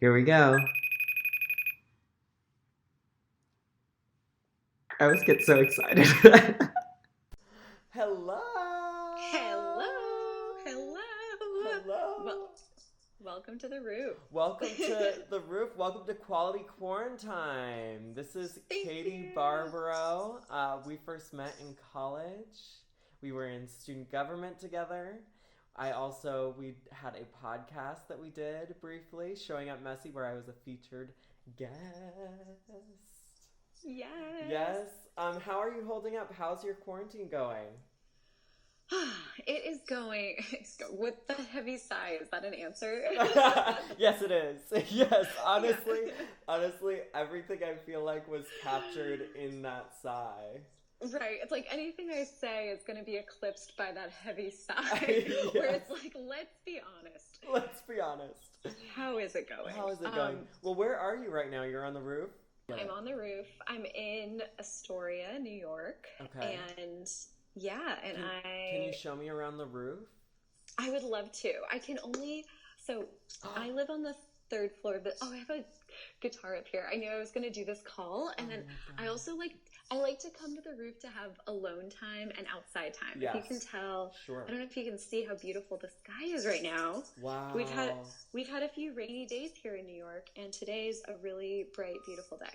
Here we go. I always get so excited. Hello. Hello, hello. Hello. Well, welcome to the roof. Welcome to the roof. Welcome to Quality QuaranTIME. This is Thank Katie you. Barbaro. We first met in college. We were in student government together. We had a podcast that we did briefly, Showing Up Messy, where I was a featured guest. Yes. Yes. How are you holding up? How's your quarantine going? It is going with the heavy sigh. Is that an answer? Yes, it is. Yes, honestly, Yeah. honestly, everything I feel like was captured in that sigh. Right. It's like anything I say is going to be eclipsed by that heavy sigh, where Yes. it's like, let's be honest. Let's be honest. How is it going? How is it going? Well, where are you right now? You're on the roof? I'm on the roof. I'm in Astoria, New York, Okay. and yeah, and Can you show me around the roof? I would love to. I can only so I live on the third floor, but I have a guitar up here. I knew I was going to do this call, and then I also I like to come to the roof to have alone time and outside time. Yes. If you can tell, Sure. I don't know if you can see how beautiful the sky is right now. Wow. We've had a few rainy days here in New York, and today's a really bright, beautiful day.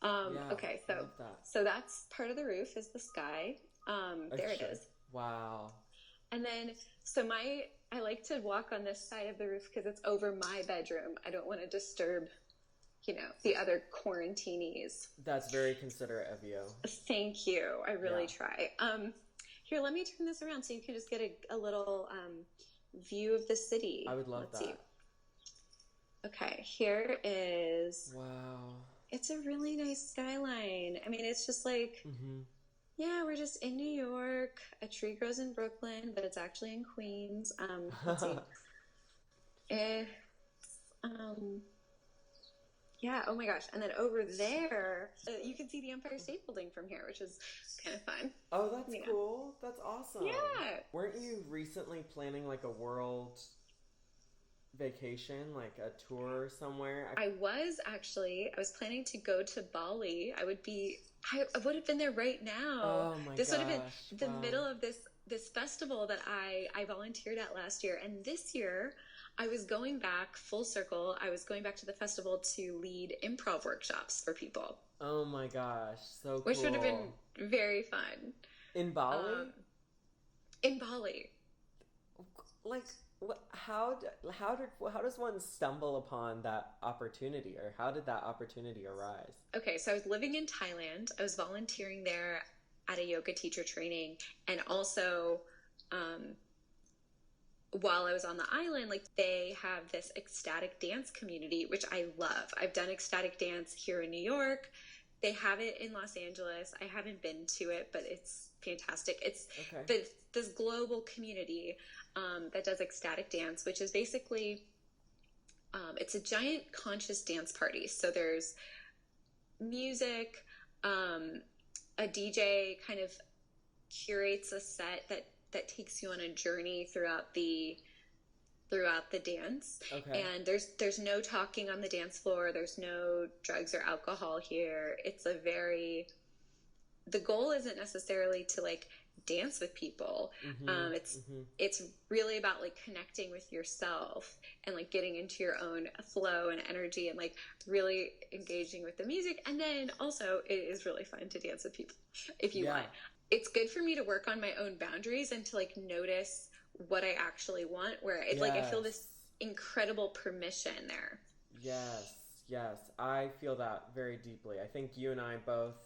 Yeah, Okay, I love that. so that's part of the roof is the sky. There it is. Wow. And then, I like to walk on this side of the roof because it's over my bedroom. I don't want to disturb, the other quarantinis. That's very considerate of you. Thank you. I really try. Here, let me turn this around so you can just get a little view of the city. I would love Let's that. see. Okay, here is. Wow. It's a really nice skyline. I mean, it's just like. Mm-hmm. Yeah, we're just in New York. A tree grows in Brooklyn, but it's actually in Queens. Let's see. It's, yeah, oh my gosh. And then over there, you can see the Empire State Building from here, which is kind of fun. Oh, that's cool. That's awesome. Yeah. Weren't you recently planning like a world vacation, like a tour somewhere? I was planning to go to Bali. I would have been there right now. Oh my This would have been gosh, the wow. middle of this festival that I volunteered at last year. And this year I was going back full circle. I was going back to the festival to lead improv workshops for people. Oh my gosh, so cool. Which would have been very fun. In Bali? In Bali. Like, how does one stumble upon that opportunity, or how did that opportunity arise? Okay, so I was living in Thailand. I was volunteering there at a yoga teacher training, and also while I was on the island, like they have this ecstatic dance community, which I love. I've done ecstatic dance here in New York. They have it in Los Angeles. I haven't been to it, but it's fantastic. It's this global community that does ecstatic dance, which is basically it's a giant conscious dance party. So there's music, a DJ kind of curates a set that takes you on a journey throughout the dance. Okay. And there's no talking on the dance floor. There's no drugs or alcohol here. The goal isn't necessarily to like dance with people. Mm-hmm. It's really about like connecting with yourself and like getting into your own flow and energy and like really engaging with the music. And then also it is really fun to dance with people if you want. It's good for me to work on my own boundaries and to like notice what I actually want, where it's like I feel this incredible permission there. Yes, I feel that very deeply. I think you and I both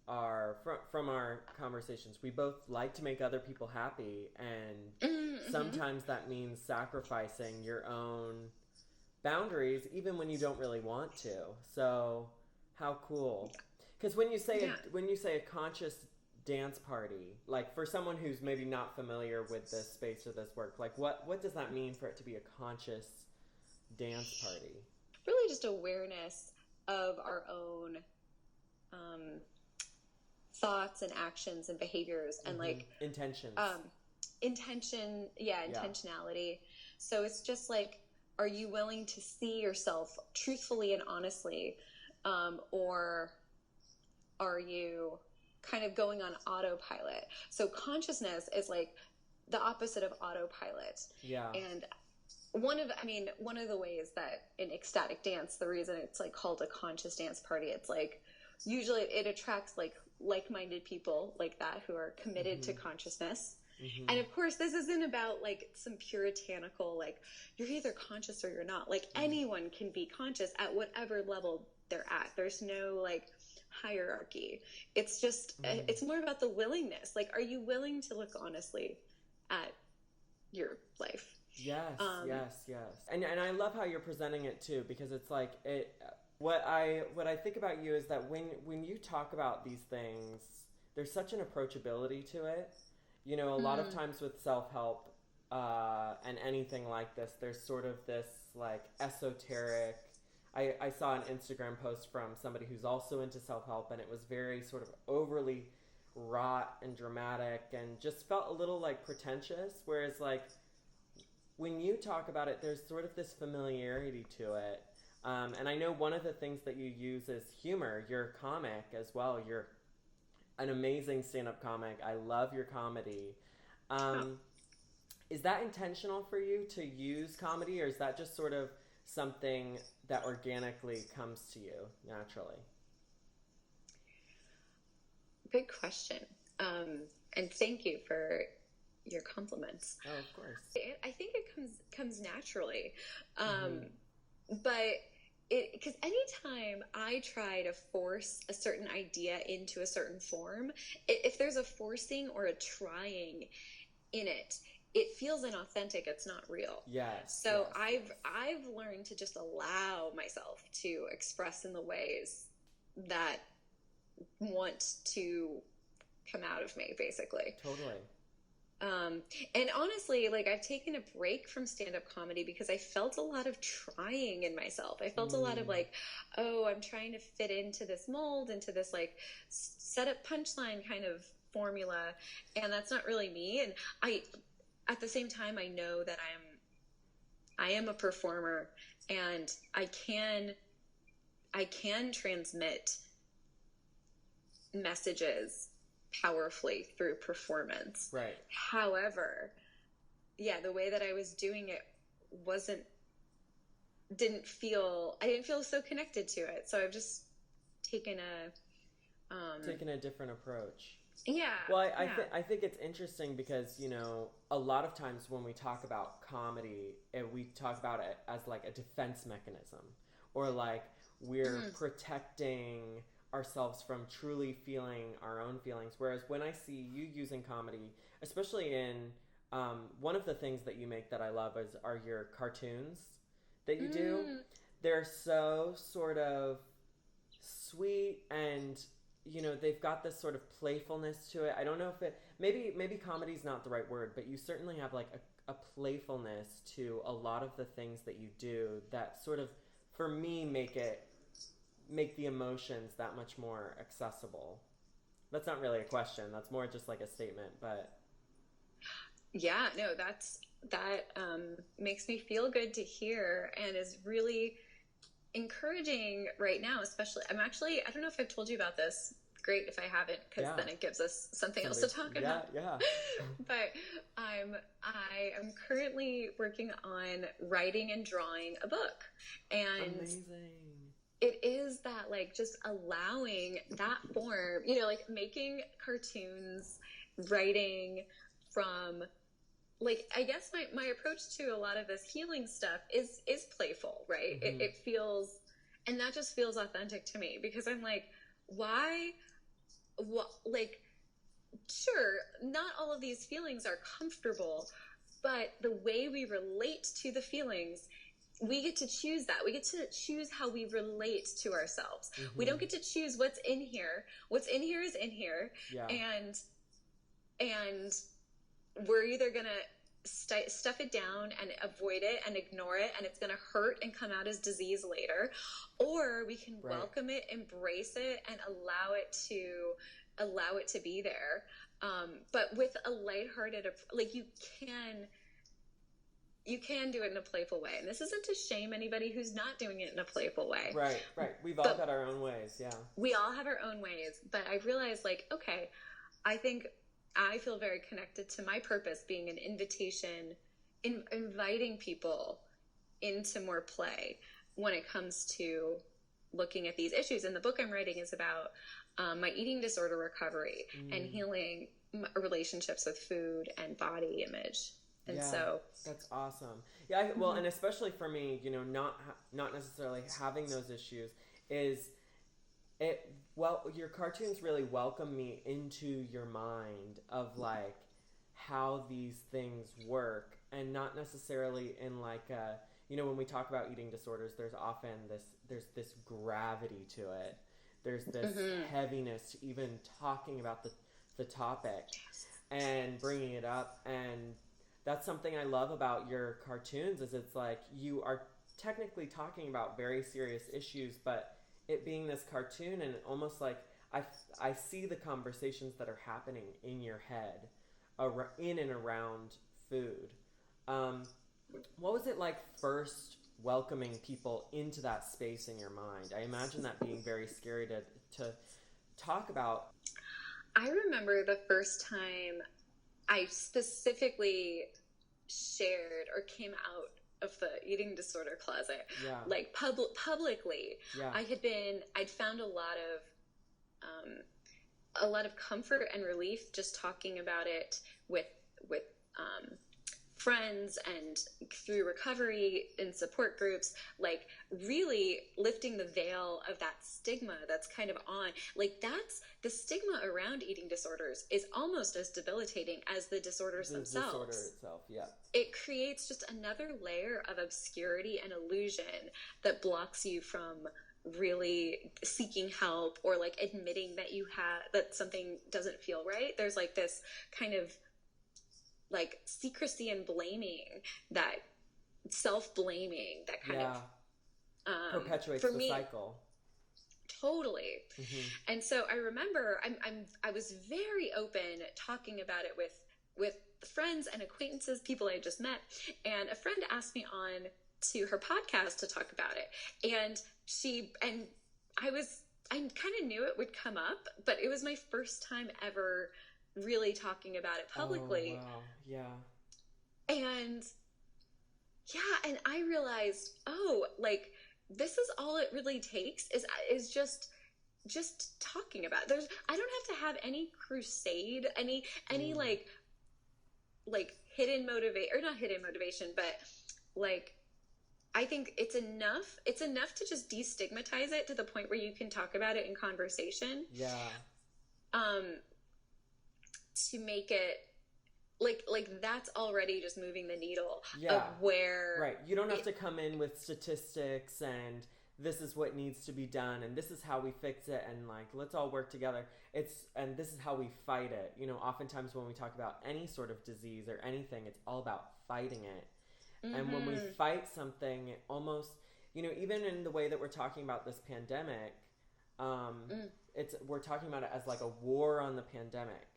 are, from our conversations, we both like to make other people happy, and sometimes that means sacrificing your own boundaries even when you don't really want to. So how cool. Because when you say a conscious dance party, like for someone who's maybe not familiar with this space or this work, like what does that mean for it to be a conscious dance party? Really just awareness of our own thoughts and actions and behaviors and like intentions. Intentionality. So it's just like are you willing to see yourself truthfully and honestly, or are you kind of going on autopilot? So consciousness is like the opposite of autopilot. Yeah. And one of the ways that in ecstatic dance, the reason it's like called a conscious dance party, it's like usually it attracts like-minded people like that who are committed to consciousness. And of course, this isn't about like some puritanical, like you're either conscious or you're not. Like anyone can be conscious at whatever level they're at. There's no like hierarchy. It's just, it's more about the willingness. Like, are you willing to look honestly at your life? Yes, yes. And I love how you're presenting it too, because it's like what I think about you is that when you talk about these things, there's such an approachability to it. You know, a lot of times with self-help and anything like this, there's sort of this like esoteric. I saw an Instagram post from somebody who's also into self-help, and it was very sort of overly wrought and dramatic and just felt a little like pretentious, whereas like when you talk about it, there's sort of this familiarity to it. And I know one of the things that you use is humor. You're a comic as well. You're an amazing stand-up comic. I love your comedy. Is that intentional for you to use comedy, or is that just sort of something that organically comes to you naturally? Good question. And thank you for your compliments. Oh, of course. I think it comes naturally. But because anytime I try to force a certain idea into a certain form, if there's a forcing or a trying in it, it feels inauthentic. It's not real. Yes. So I've learned to just allow myself to express in the ways that want to come out of me, basically. Totally. And honestly, like I've taken a break from stand-up comedy because I felt a lot of trying in myself. I felt a lot of like, oh, I'm trying to fit into this mold, into this like set up punchline kind of formula. And that's not really me. And at the same time, I know that I am a performer, and I can transmit messages powerfully through performance. Right. However, yeah, the way that I was doing it I didn't feel so connected to it. So I've just taken a different approach. Yeah. Well, I think it's interesting because, you know, a lot of times when we talk about comedy, we talk about it as like a defense mechanism, or like we're protecting ourselves from truly feeling our own feelings. Whereas when I see you using comedy, especially in one of the things that you make that I love are your cartoons that you do. They're so sort of sweet, and you know, they've got this sort of playfulness to it. I don't know if maybe comedy's not the right word, but you certainly have like a playfulness to a lot of the things that you do that sort of, for me, make the emotions that much more accessible. That's not really a question. That's more just like a statement, but yeah, no, that makes me feel good to hear, and is really encouraging right now. Especially, I don't know if I've told you about this. Great if I haven't, because then it gives us something else to talk about. Yeah. But I am currently working on writing and drawing a book, and amazing. It is that, like, just allowing that form, you know, like making cartoons, writing from, like, I guess my approach to a lot of this healing stuff is playful, right? It feels, and that just feels authentic to me, because I'm like, like, sure, not all of these feelings are comfortable, but the way we relate to the feelings, we get to choose that. We get to choose how we relate to ourselves. We don't get to choose what's in here. What's in here is in here. Yeah. And we're either going to stuff it down and avoid it and ignore it, and it's going to hurt and come out as disease later, or we can welcome it, embrace it, and allow it to be there. But with a lighthearted, like, you can you can do it in a playful way. And this isn't to shame anybody who's not doing it in a playful way. Right. We've all got our own ways, yeah. We all have our own ways. But I realized, like, okay, I think I feel very connected to my purpose being an invitation, inviting people into more play when it comes to looking at these issues. And the book I'm writing is about my eating disorder recovery and healing relationships with food and body image. And so that's awesome. Yeah. Well, and especially for me, you know, not necessarily having those issues your cartoons really welcome me into your mind of like how these things work, and not necessarily in like a, you know, when we talk about eating disorders, there's often there's this gravity to it. There's this heaviness to even talking about the topic and bringing it up. And that's something I love about your cartoons, is it's like you are technically talking about very serious issues, but it being this cartoon, and almost like I see the conversations that are happening in your head in and around food. What was it like first welcoming people into that space in your mind? I imagine that being very scary to talk about. I remember the first time I specifically shared or came out of the eating disorder closet, like publicly. I'd found a lot of comfort and relief just talking about it with friends and through recovery and support groups, like really lifting the veil of that stigma that's kind of on, like that's the stigma around eating disorders is almost as debilitating as the disorders themselves. Disorder itself, yeah. It creates just another layer of obscurity and illusion that blocks you from really seeking help or like admitting that something doesn't feel right. There's like this kind of like secrecy and blaming, that self-blaming, that kind of perpetuates the cycle. Totally. And so I remember I was very open talking about it with friends and acquaintances, people I just met, and a friend asked me on to her podcast to talk about it, and I kind of knew it would come up, but it was my first time ever really talking about it publicly. Oh, wow. Yeah. And I realized, like this is all it really takes is just talking about it. I don't have to have any crusade, any like hidden motivation, or not hidden motivation, but like I think it's enough to just destigmatize it to the point where you can talk about it in conversation. Yeah. To make it like that's already just moving the needle of where... Right. You don't have to come in with statistics and this is what needs to be done and this is how we fix it and like let's all work together. And this is how we fight it. You know, oftentimes when we talk about any sort of disease or anything, it's all about fighting it. And when we fight something, it almost, you know, even in the way that we're talking about this pandemic, we're talking about it as like a war on the pandemic.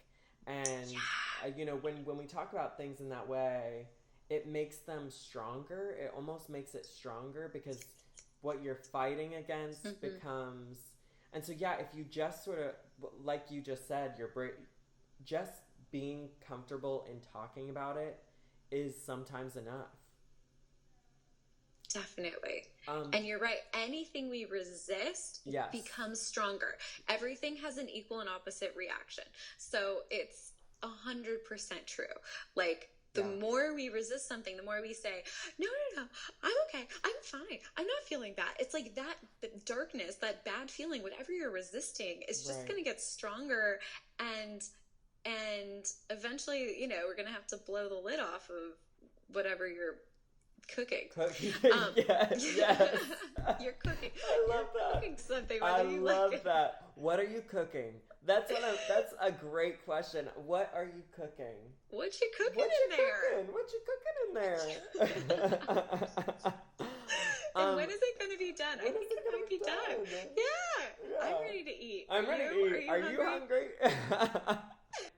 And, you know, when we talk about things in that way, it makes them stronger. It almost makes it stronger because what you're fighting against becomes... And so, if you just sort of, like you just said, just being comfortable in talking about it is sometimes enough. Definitely. And you're right. Anything we resist becomes stronger. Everything has an equal and opposite reaction. So it's 100% true. Like the more we resist something, the more we say, no, I'm okay. I'm fine. I'm not feeling bad. It's like that darkness, that bad feeling, whatever you're resisting is just going to get stronger. And eventually, you know, we're going to have to blow the lid off of whatever you're cooking. Yes. You're cooking. I love that. Cooking something. I love that. What are you cooking? That's a great question. What are you cooking? What you cooking in there? What you cooking in there? And when is it going to be done? I think it's going to be done. Yeah. I'm ready to eat. I'm ready to eat. Are you hungry?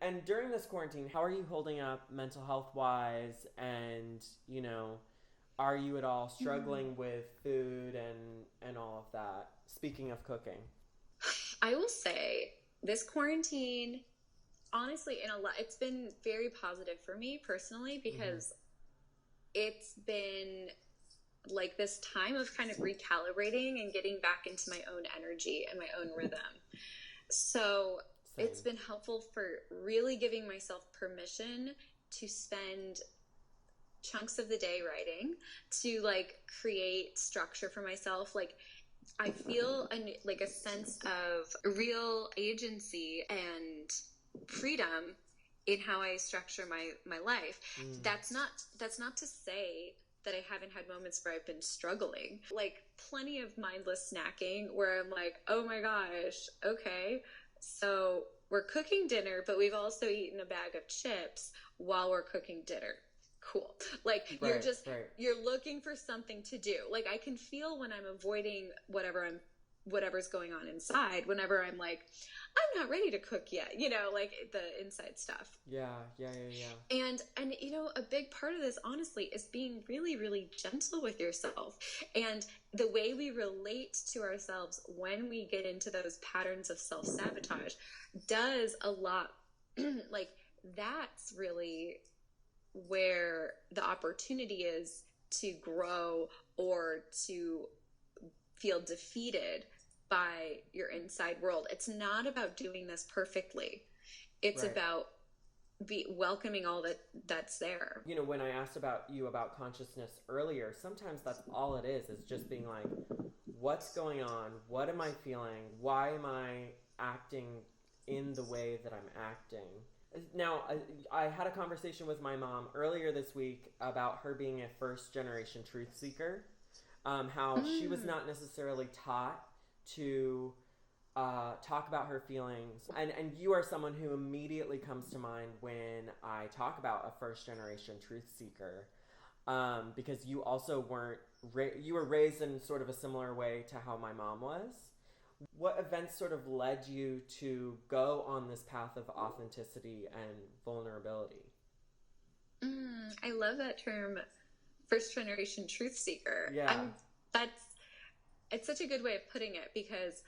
and during this quarantine, how are you holding up mental health wise? And are you at all struggling with food and all of that? Speaking of cooking, I will say this quarantine, honestly, it's been very positive for me personally, because it's been like this time of kind of recalibrating and getting back into my own energy and my own rhythm. So Same. It's been helpful for really giving myself permission to spend chunks of the day writing, to like create structure for myself. Like I feel a sense of real agency and freedom in how I structure my life. That's not to say that I haven't had moments where I've been struggling. Like plenty of mindless snacking where I'm like, oh my gosh, okay, so we're cooking dinner, but we've also eaten a bag of chips while we're cooking dinner. Cool. Like you're looking for something to do. Like I can feel when I'm avoiding whatever's going on inside, whenever I'm like, I'm not ready to cook yet, like the inside stuff. Yeah. And a big part of this, honestly, is being really, really gentle with yourself. And the way we relate to ourselves when we get into those patterns of self-sabotage does a lot. Like that's really where the opportunity is to grow or to feel defeated by your inside world. It's not about doing this perfectly. It's about welcoming all that's there. When I asked you about consciousness earlier, sometimes that's all it is just being like, what's going on? What am I feeling? Why am I acting in the way that I'm acting? Now, I had a conversation with my mom earlier this week about her being a first-generation truth seeker, how she was not necessarily taught to talk about her feelings. And you are someone who immediately comes to mind when I talk about a first-generation truth seeker, because you also you were raised in sort of a similar way to how my mom was. What events sort of led you to go on this path of authenticity and vulnerability? I love that term, first generation truth seeker. Yeah. It's such a good way of putting it, because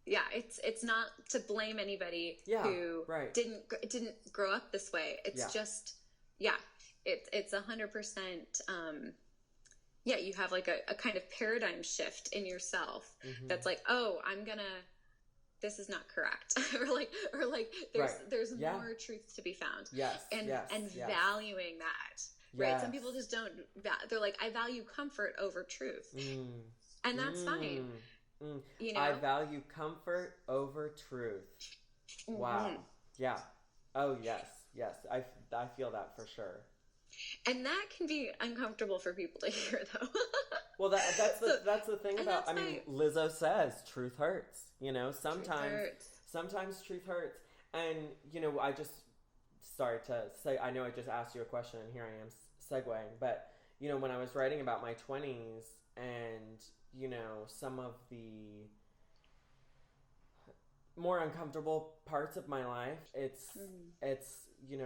it's not to blame anybody who didn't grow up this way. It's just, it's 100%, you have like a kind of paradigm shift in yourself that's like, oh, this is not correct. or like there's more truth to be found. And valuing that. Right. Some people just don't, they're like, I value comfort over truth. And that's fine. I value comfort over truth. Wow. Yeah. Oh yes. I feel that for sure. And that can be uncomfortable for people to hear, though. Well, that's the thing about. I mean, Lizzo says truth hurts. Sometimes truth hurts, and sorry to say, I know I just asked you a question, and here I am segueing. But when I was writing about my 20s, and some of the more uncomfortable parts of my life, it's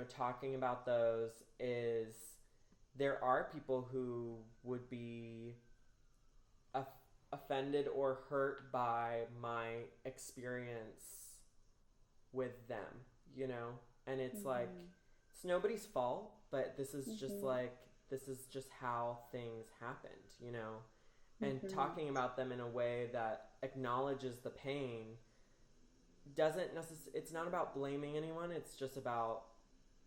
talking about those is there are people who would be offended or hurt by my experience with them, and it's like, it's nobody's fault, but this is just how things happened, and talking about them in a way that acknowledges the pain it's not about blaming anyone. It's just about,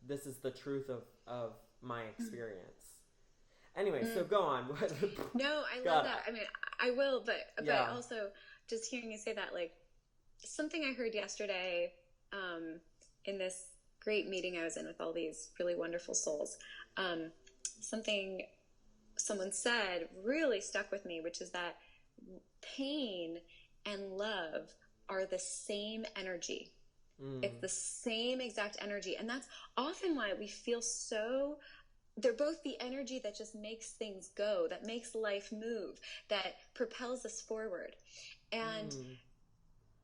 this is the truth of my experience. Anyway, so go on. No, I love that. I mean, I will, but also just hearing you say that, like, something I heard yesterday in this great meeting I was in with all these really wonderful souls, something someone said really stuck with me, which is that pain and love are the same energy. It's the same exact energy. And that's often why we feel they're both the energy that just makes things go, that makes life move, that propels us forward. And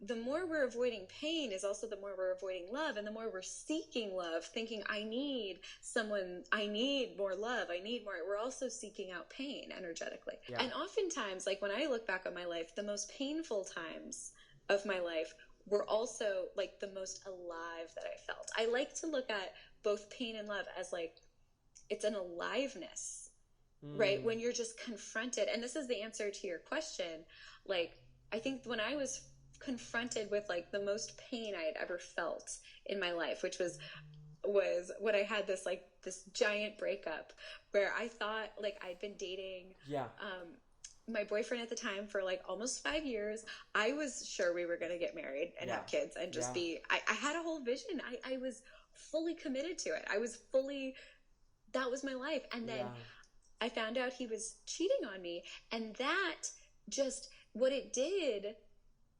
the more we're avoiding pain is also the more we're avoiding love, and the more we're seeking love, thinking I need someone, I need more love, I need more, we're also seeking out pain energetically. Yeah. And oftentimes, like when I look back on my life, the most painful times of my life were also like the most alive that I felt. I like to look at both pain and love as like it's an aliveness, right? When you're just confronted, and this is the answer to your question. Like, I think when I was confronted with like the most pain I had ever felt in my life, which was when I had this giant breakup where I thought like I'd been dating my boyfriend at the time for like almost 5 years. I was sure we were going to get married and have kids and just be, I had a whole vision. I was fully committed to it. That was my life. And then I found out he was cheating on me. And that just, what it did,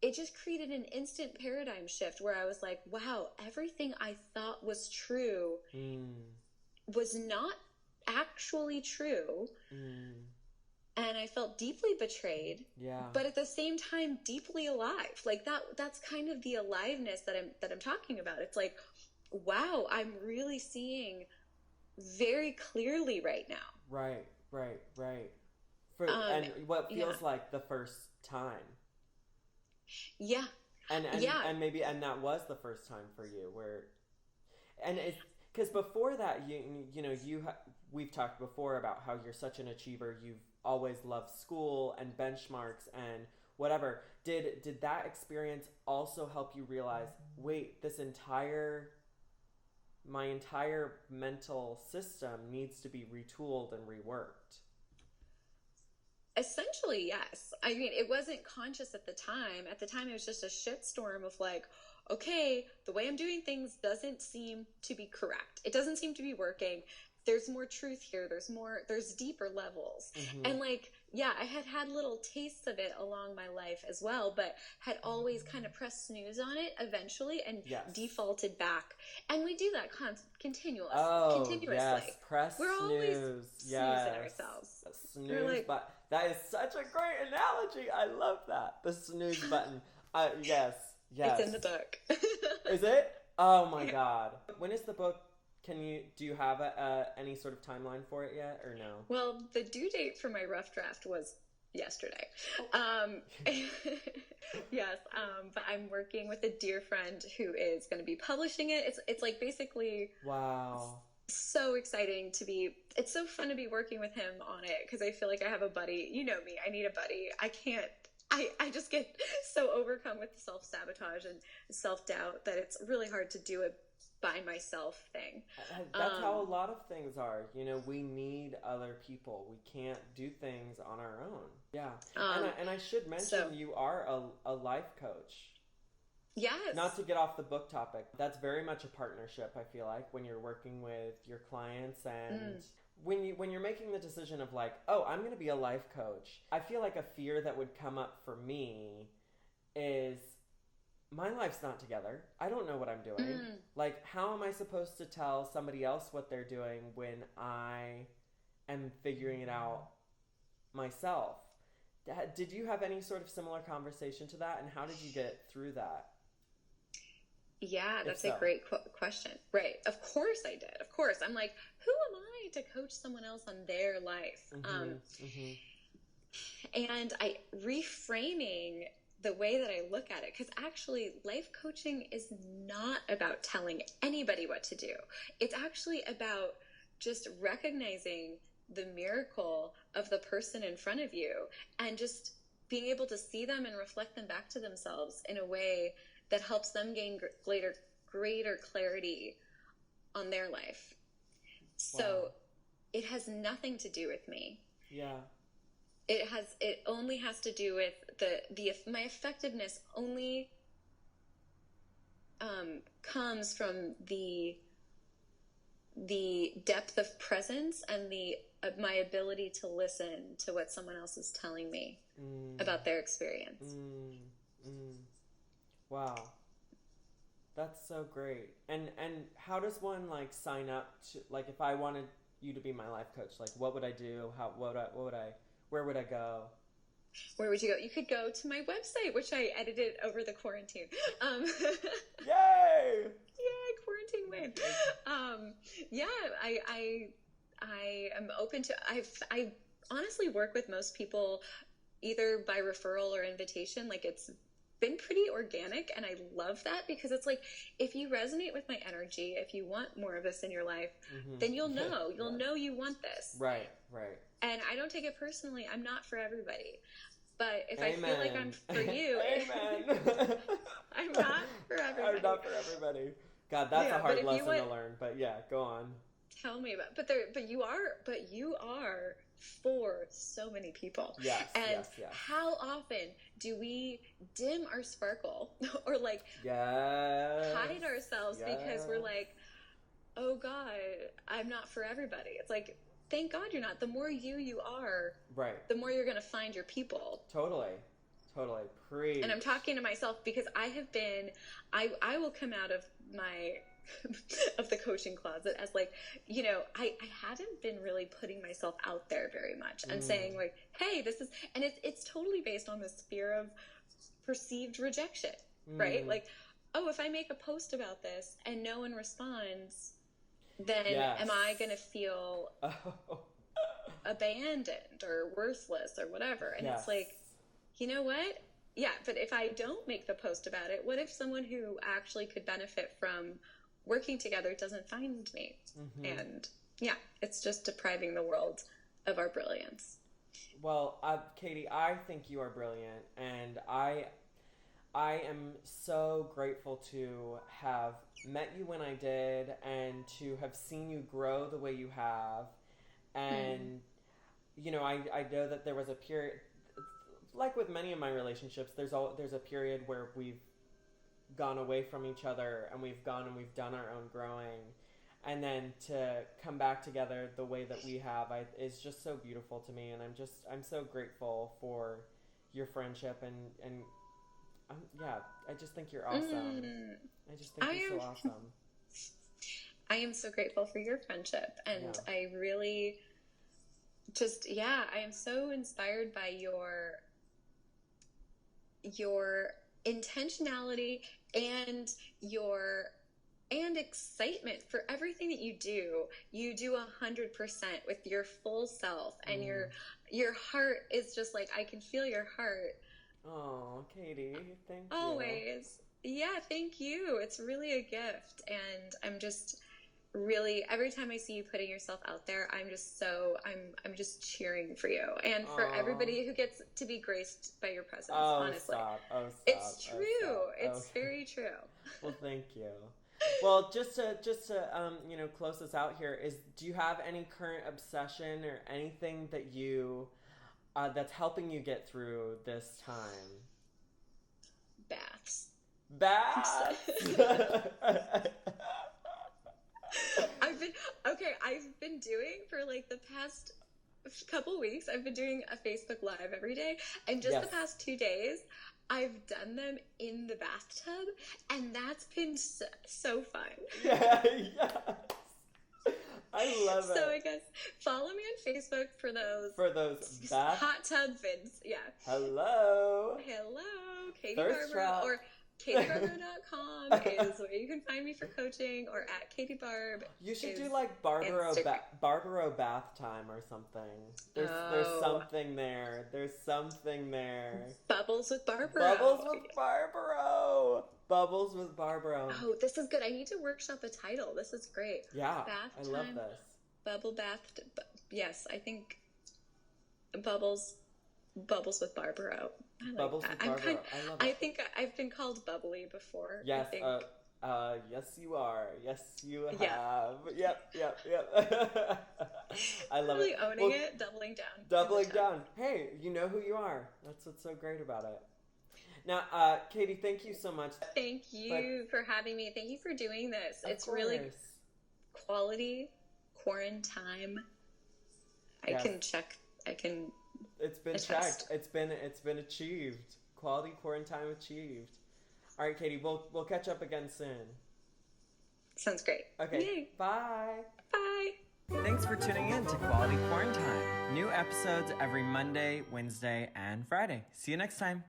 it just created an instant paradigm shift where I was like, wow, everything I thought was true was not actually true. And I felt deeply betrayed, but at the same time, deeply alive. Like that's kind of the aliveness that I'm talking about. It's like, wow, I'm really seeing very clearly right now. Right. And what feels like the first time. Yeah. And maybe that was the first time for you and it's because before that, we've talked before about how you're such an achiever. You've always loved school and benchmarks and whatever. Did that experience also help you realize, wait, my entire mental system needs to be retooled and reworked? Essentially, yes. I mean, it wasn't conscious at the time. At the time, it was just a shitstorm of like, okay, the way I'm doing things doesn't seem to be correct. It doesn't seem to be working. There's more truth here. There's deeper levels. And like, I had little tastes of it along my life as well, but had always kind of pressed snooze on it eventually and defaulted back. And we do that continuously. Yes, press We're snooze. Always snoozing ourselves. Snooze like, button. That is such a great analogy. I love that. The snooze button. Yes. It's in the book. Is it? Oh my God. When is the book? Do you have any sort of timeline for it yet, or no? Well, the due date for my rough draft was yesterday. Yes, but I'm working with a dear friend who is going to be publishing it. It's like basically so exciting to be. It's so fun to be working with him on it because I feel like I have a buddy. You know me. I need a buddy. I just get so overcome with self-sabotage and self-doubt that it's really hard to do it by myself thing. That's how a lot of things are. We need other people. We can't do things on our own. Yeah. And I should mention, you are a life coach. Yes. Not to get off the book topic. That's very much a partnership, I feel like, when you're working with your clients and when you're making the decision of like, oh, I'm going to be a life coach. I feel like a fear that would come up for me is, my life's not together. I don't know what I'm doing. Like, how am I supposed to tell somebody else what they're doing when I am figuring it out myself? Did you have any sort of similar conversation to that? And how did you get through that? Yeah, that's a great question. Right. Of course I did. Of course. I'm like, who am I to coach someone else on their life? And reframing the way that I look at it, because actually life coaching is not about telling anybody what to do. It's actually about just recognizing the miracle of the person in front of you and just being able to see them and reflect them back to themselves in a way that helps them gain greater clarity on their life. So it has nothing to do with me. Yeah. It only has to do with my effectiveness only comes from the depth of presence and my ability to listen to what someone else is telling me about their experience. Wow. That's so great. And how does one like sign up to, like, if I wanted you to be my life coach, like what would I do? Where would I go? Where would you go? You could go to my website, which I edited over the quarantine. Yay! Yay, quarantine win. Yeah, I am open to. I honestly work with most people either by referral or invitation. Like, it's been pretty organic, and I love that, because it's like, if you resonate with my energy, if you want more of this in your life, then you'll know. You'll know you want this. Right. And I don't take it personally. I'm not for everybody. But if I feel like I'm for you, I'm not for everybody. I'm not for everybody. God, that's a hard lesson to learn. But yeah, go on. Tell me about. But you are for so many people. Yes. And how often do we dim our sparkle or like hide ourselves because we're like, oh God, I'm not for everybody. It's like, thank God you're not. The more you are, right, the more you're going to find your people. Totally. Preach. And I'm talking to myself, because I will come out of my of the coaching closet as like, I hadn't been really putting myself out there very much and saying like, hey, this is, and it's totally based on this fear of perceived rejection, right? Like, oh, if I make a post about this and no one responds, then am I going to feel abandoned or worthless or whatever? And it's like, you know what? Yeah, but if I don't make the post about it, what if someone who actually could benefit from working together doesn't find me? And it's just depriving the world of our brilliance. Well, Katie, I think you are brilliant, and I am so grateful to have met you when I did, and to have seen you grow the way you have. And I know that there was a period, like with many of my relationships, there's a period where we've gone away from each other, and we've done our own growing, and then to come back together the way that we have is just so beautiful to me. And I'm so grateful for your friendship, and I just think you're awesome. I just think you're so awesome. I am so grateful for your friendship, and I really just I am so inspired by your intentionality and excitement for everything that you do. You do 100% with your full self, and your heart is just like, I can feel your heart. Oh, Katie, thank you. Always. Yeah, thank you. It's really a gift, and I'm just really, every time I see you putting yourself out there, I'm just cheering for you, and for everybody who gets to be graced by your presence. Honestly, stop. It's true. It's very true. Well, thank you. Well, just to close us out here, do you have any current obsession or anything that you that's helping you get through this time? Baths. I've been doing for like the past couple weeks, I've been doing a Facebook Live every day, and just the past 2 days I've done them in the bathtub, and that's been so fun. Yes. I love it. So I guess follow me on Facebook for those hot tub vids. Yeah. Hello, Katie Barbaro, or KatieBarbaro.com is where you can find me for coaching, or at Katie Barb. You should do like Barbaro bath time or something. There's something there. There's something there. Bubbles with Barbaro. Oh, this is good. I need to workshop the title. This is great. Yeah, bath I time, love this. Bubble bath. Yes, I think Bubbles with Barbaro. I like Bubbles that. with Barbaro. I love it. I think I've been called bubbly before. Yes. I think. Yes, you are. Yes, you have. Yep. I love really it. Owning it, doubling down. Doubling down. Hey, you know who you are. That's what's so great about it. Now, Katie, thank you so much. Thank you for having me. Thank you for doing this. It's really quality QuaranTIME. I can check. It's been checked. It's been achieved. Quality QuaranTIME achieved. All right, Katie, we'll catch up again soon. Sounds great. Okay. Yay. Bye. Bye. Thanks for tuning in to Quality QuaranTIME. New episodes every Monday, Wednesday, and Friday. See you next time.